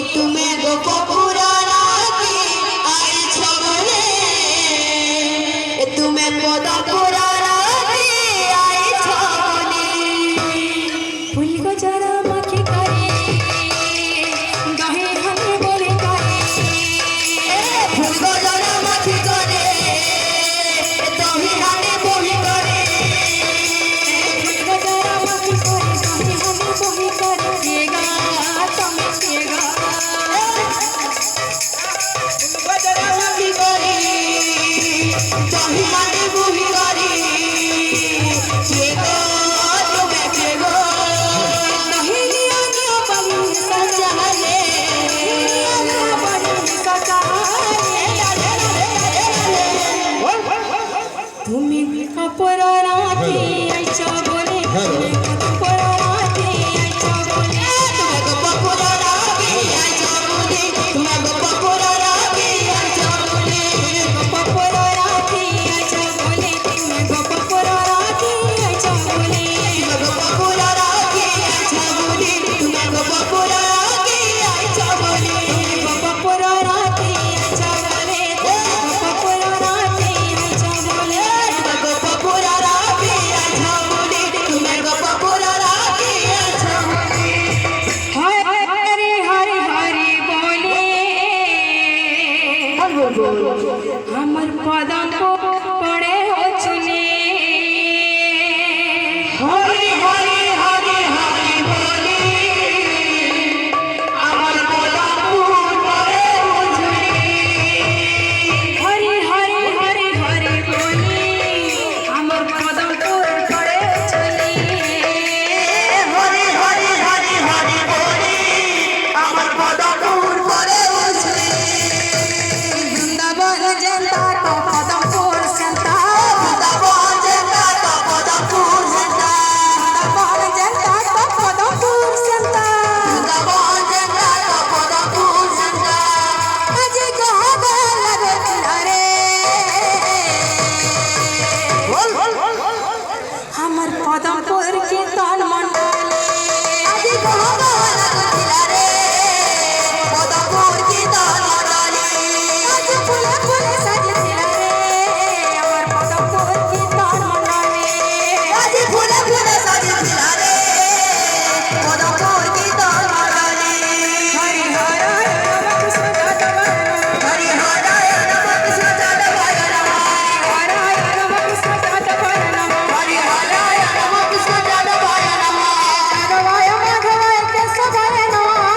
তুমি গো পুরা রাতে আইছ বলে তুমি পদ পুরা রাতে আইছ বলে ফুল গজরা মাখি করে গাহে হাতে বলে করে ফুল গজরা মাখি করে তুমি হাতে বলে করে ফুল গজরা মাখি করে গাহে হাতে বলে করে গা তুমি গা তুমি কাপড় রাতে আইছ বলে কাপড় রাতে আইছ বলে তুমি কাপড় রাতে আইছ বলে তুমি কাপড় রাতে আইছ বলে কাপড় রাতে আইছ বলে তুমি কাপড় রাতে আইছ বলে কাপড় রাতে আইছ বলে তুমি কাপড় রাতে আইছ বলে কাপড় রাতে আইছ বলে কাপড় রাতে আইছ বলে আমার পদম পড়ে চুলে হরি হরি হরি হরি বলে আমার পদম পড়ে চুলে হরি হরি হরি হরি বলে আমার পদম পড়ে চুলে হরি হরি হরি হরি বলে আমার পদম পড়ে চুলে বৃন্দাবন জনতা